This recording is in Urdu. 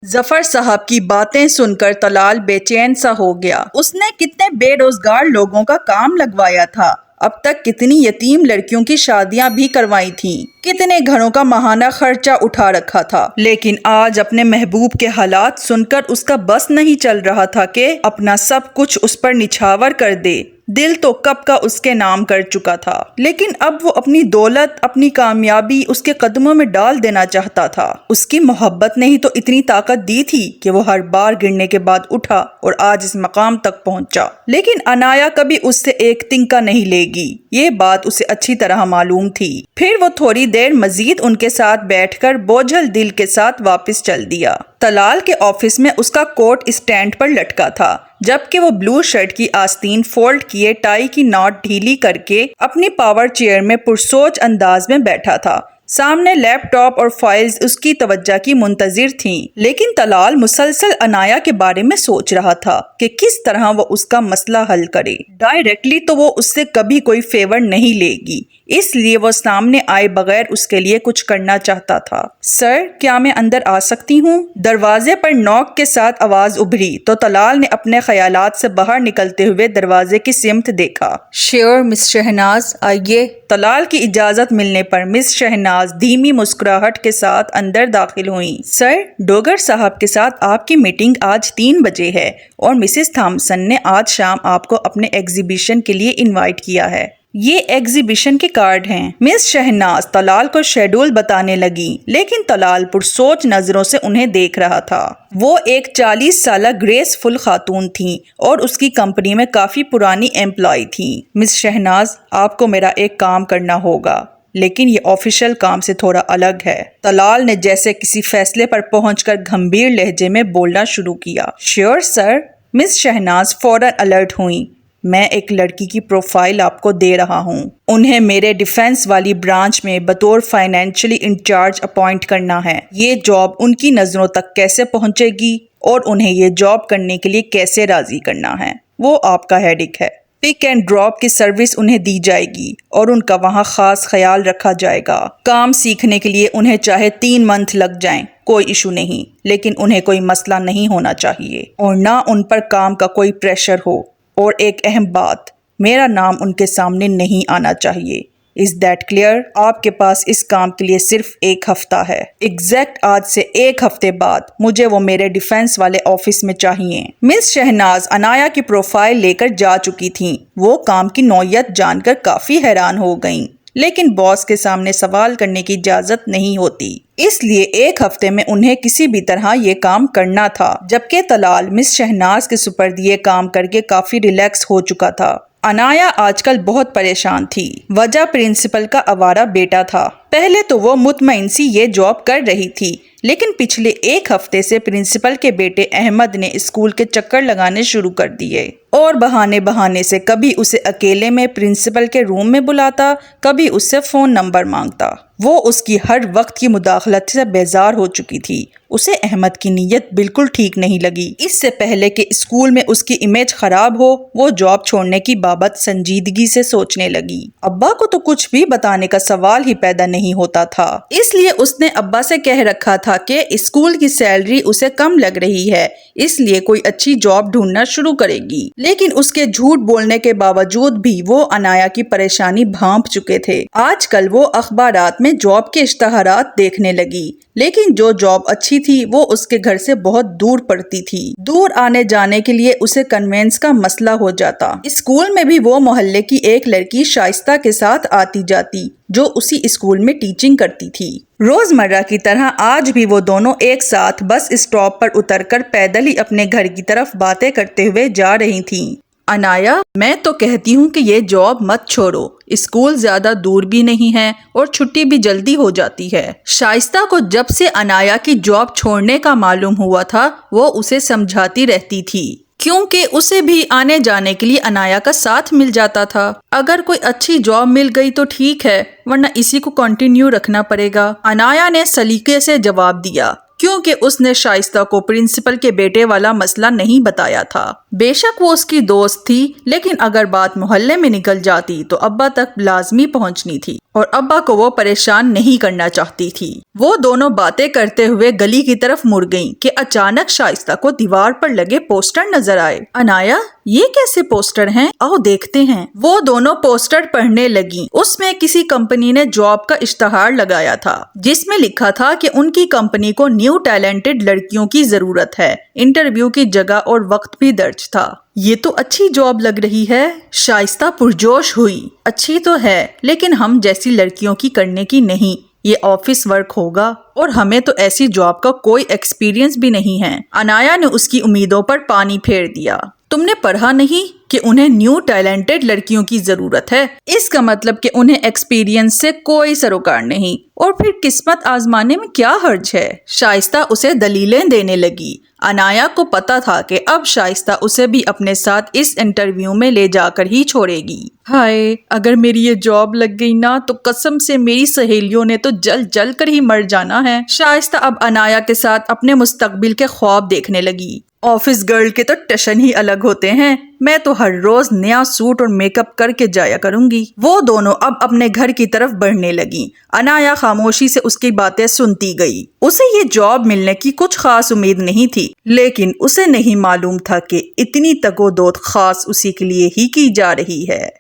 ظفر صاحب کی باتیں سن کر طلال بے چین سا ہو گیا۔ اس نے کتنے بے روزگار لوگوں کا کام لگوایا تھا، اب تک کتنی یتیم لڑکیوں کی شادیاں بھی کروائی تھیں، کتنے گھروں کا ماہانہ خرچہ اٹھا رکھا تھا، لیکن آج اپنے محبوب کے حالات سن کر اس کا بس نہیں چل رہا تھا کہ اپنا سب کچھ اس پر نچھاور کر دے۔ دل تو کب کا اس کے نام کر چکا تھا، لیکن اب وہ اپنی دولت، اپنی کامیابی اس کے قدموں میں ڈال دینا چاہتا تھا۔ اس کی محبت نے ہی تو اتنی طاقت دی تھی کہ وہ ہر بار گرنے کے بعد اٹھا اور آج اس مقام تک پہنچا، لیکن عنایا کبھی اس سے ایک تنکا نہیں لے گی، یہ بات اسے اچھی طرح معلوم تھی۔ پھر وہ تھوڑی دیر مزید ان کے ساتھ بیٹھ کر بوجھل دل کے ساتھ واپس چل دیا۔ طلال کے آفس میں اس کا کوٹ اسٹینڈ پر لٹکا تھا، جبکہ وہ بلو شرٹ کی آستین فولڈ کیے ٹائی کی ناٹ ڈھیلی کر کے اپنی پاور چیئر میں پرسوچ انداز میں بیٹھا تھا۔ سامنے لیپ ٹاپ اور فائلز اس کی توجہ کی منتظر تھیں، لیکن طلال مسلسل عنایا کے بارے میں سوچ رہا تھا کہ کس طرح وہ اس کا مسئلہ حل کرے۔ ڈائریکٹلی تو وہ اس سے کبھی کوئی فیور نہیں لے گی، اس لیے وہ سامنے آئے بغیر اس کے لیے کچھ کرنا چاہتا تھا۔ سر، کیا میں اندر آ سکتی ہوں؟ دروازے پر نوک کے ساتھ آواز ابھری تو طلال نے اپنے خیالات سے باہر نکلتے ہوئے دروازے کی سمت دیکھا۔ شیور مس شہناز، آئیے۔ طلال کی اجازت ملنے پر مس شہناز دھیمی مسکراہٹ کے ساتھ اندر داخل ہوئیں۔ سر، ڈوگر صاحب کے ساتھ آپ کی میٹنگ آج 3 بجے ہے اور مسز تھامسن نے آج شام آپ کو اپنے ایگزیبیشن کے لیے انوائٹ کیا ہے۔ یہ ایگزیبیشن کے کارڈ ہیں۔ مس شہناز طلال کو شیڈول بتانے لگی، لیکن طلال پرسوچ نظروں سے انہیں دیکھ رہا تھا۔ وہ ایک 40 سالہ گریس فل خاتون تھیں اور اس کی کمپنی میں کافی پرانی ایمپلائی تھیں۔ مس شہناز، آپ کو میرا ایک کام کرنا ہوگا، لیکن یہ آفیشل کام سے تھوڑا الگ ہے۔ طلال نے جیسے کسی فیصلے پر پہنچ کر گھمبیر لہجے میں بولنا شروع کیا۔ شیور سر۔ مس شہناز فوراً الرٹ ہوئیں۔ میں ایک لڑکی کی پروفائل آپ کو دے رہا ہوں، انہیں میرے ڈیفنس والی برانچ میں بطور فائنینشلی انچارج اپوائنٹ کرنا ہے۔ یہ جاب ان کی نظروں تک کیسے پہنچے گی اور انہیں یہ جاب کرنے کے لیے کیسے راضی کرنا ہے، وہ آپ کا ہیڈک ہے۔ پک اینڈ ڈراپ کی سروس انہیں دی جائے گی اور ان کا وہاں خاص خیال رکھا جائے گا۔ کام سیکھنے کے لیے انہیں چاہے 3 منتھ لگ جائیں، کوئی ایشو نہیں، لیکن انہیں کوئی مسئلہ نہیں ہونا چاہیے اور نہ ان پر کام کا کوئی پریشر ہو۔ اور ایک اہم بات، میرا نام ان کے سامنے نہیں آنا چاہیے۔ Is that clear؟ آپ کے پاس اس کام کے لیے صرف 1 ہفتہ ہے۔ ایگزیکٹ آج سے 1 ہفتے بعد مجھے وہ میرے ڈیفنس والے آفس میں چاہیے۔ مس شہناز عنایا کی پروفائل لے کر جا چکی تھیں۔ وہ کام کی نوعیت جان کر کافی حیران ہو گئیں، لیکن باس کے سامنے سوال کرنے کی اجازت نہیں ہوتی، اس لیے 1 ہفتے میں انہیں کسی بھی طرح یہ کام کرنا تھا، جبکہ طلال مس شہناز کے سپرد یہ کام کر کے کافی ریلیکس ہو چکا تھا۔ عنایا آج کل بہت پریشان تھی، وجہ پرنسپل کا آوارہ بیٹا تھا۔ پہلے تو وہ مطمئن سی یہ جاب کر رہی تھی، لیکن پچھلے 1 ہفتے سے پرنسپل کے بیٹے احمد نے اسکول کے چکر لگانے شروع کر دیے اور بہانے سے کبھی اسے اکیلے میں پرنسپل کے روم میں بلاتا، کبھی اس سے فون نمبر مانگتا۔ وہ اس کی ہر وقت کی مداخلت سے بیزار ہو چکی تھی۔ اسے احمد کی نیت بالکل ٹھیک نہیں لگی۔ اس سے پہلے کہ اسکول میں اس کی امیج خراب ہو، وہ جاب چھوڑنے کی بابت سنجیدگی سے سوچنے لگی۔ ابا کو تو کچھ بھی بتانے کا سوال ہی پیدا نہیں ہوتا تھا، اس لیے اس نے ابا سے کہہ رکھا تھا کہ اسکول کی سیلری اسے کم لگ رہی ہے، اس لیے کوئی اچھی جاب ڈھونڈنا شروع کرے گی۔ لیکن اس کے جھوٹ بولنے کے باوجود بھی وہ عنایا کی پریشانی بھانپ چکے تھے۔ آج کل وہ اخبارات میں جاب کے اشتہارات دیکھنے لگی، لیکن جو جاب اچھی تھی وہ اس کے گھر سے بہت دور پڑتی تھی۔ دور آنے جانے کے لیے اسے کنوینس کا مسئلہ ہو جاتا۔ اسکول میں بھی وہ محلے کی ایک لڑکی شائستہ کے ساتھ آتی جاتی، جو اسی اسکول میں ٹیچنگ کرتی تھی۔ روزمرہ کی طرح آج بھی وہ دونوں ایک ساتھ بس اسٹاپ پر اتر کر پیدل ہی اپنے گھر کی طرف باتیں کرتے ہوئے جا رہی تھیں۔ عنایا، میں تو کہتی ہوں کہ یہ جاب مت چھوڑو، اسکول زیادہ دور بھی نہیں ہے اور چھٹی بھی جلدی ہو جاتی ہے۔ شائستہ کو جب سے عنایا کی جاب چھوڑنے کا معلوم ہوا تھا، وہ اسے سمجھاتی رہتی تھی، کیونکہ اسے بھی آنے جانے کے لیے عنایا کا ساتھ مل جاتا تھا۔ اگر کوئی اچھی جاب مل گئی تو ٹھیک ہے، ورنہ اسی کو کنٹینیو رکھنا پڑے گا۔ عنایا نے سلیقے سے جواب دیا، کیونکہ اس نے شائستہ کو پرنسپل کے بیٹے والا مسئلہ نہیں بتایا تھا۔ بے شک وہ اس کی دوست تھی، لیکن اگر بات محلے میں نکل جاتی تو ابا تک لازمی پہنچنی تھی اور ابا کو وہ پریشان نہیں کرنا چاہتی تھی۔ وہ دونوں باتیں کرتے ہوئے گلی کی طرف مڑ گئیں کہ اچانک شائستہ کو دیوار پر لگے پوسٹر نظر آئے۔ انایا، یہ کیسے پوسٹر ہیں؟ آؤ دیکھتے ہیں۔ وہ دونوں پوسٹر پڑھنے لگیں۔ اس میں کسی کمپنی نے جاب کا اشتہار لگایا تھا جس میں لکھا تھا کہ ان کی کمپنی کو نیو ٹیلنٹڈ لڑکیوں کی ضرورت ہے۔ انٹرویو کی جگہ اور وقت بھی درج تھا۔ یہ تو اچھی جاب لگ رہی ہے۔ شائستہ پرجوش ہوئی۔ اچھی تو ہے لیکن ہم جیسی لڑکیوں کی کرنے کی نہیں۔ یہ آفس ورک ہوگا اور ہمیں تو ایسی جاب کا کوئی ایکسپیرینس بھی نہیں ہے۔ انایا نے اس کی امیدوں پر پانی پھیر دیا۔ تم نے پڑھا نہیں کہ انہیں نیو ٹیلنٹڈ لڑکیوں کی ضرورت ہے؟ اس کا مطلب کہ انہیں ایکسپیرینس سے کوئی سروکار نہیں، اور پھر قسمت آزمانے میں کیا حرج ہے؟ شائستہ اسے دلیلیں دینے لگی۔ انایا کو پتا تھا کہ اب شائستہ اسے بھی اپنے ساتھ اس انٹرویو میں لے جا کر ہی چھوڑے گی۔ ہائے، اگر میری یہ جاب لگ گئی نا تو قسم سے میری سہیلیوں نے تو جل جل کر ہی مر جانا ہے۔ شائستہ اب انایا کے ساتھ اپنے مستقبل کے خواب دیکھنے لگی۔ آفس گرل کے تو ٹشن ہی الگ ہوتے ہیں۔ میں تو ہر روز نیا سوٹ اور میک اپ کر کے جایا کروں گی۔ وہ دونوں اب اپنے گھر کی طرف بڑھنے لگیں۔ انایا خاموشی سے اس کی باتیں سنتی گئی۔ اسے یہ جاب ملنے کی کچھ خاص امید نہیں تھی، لیکن اسے نہیں معلوم تھا کہ اتنی تگ و دو خاص اسی کے لیے ہی کی جا رہی ہے۔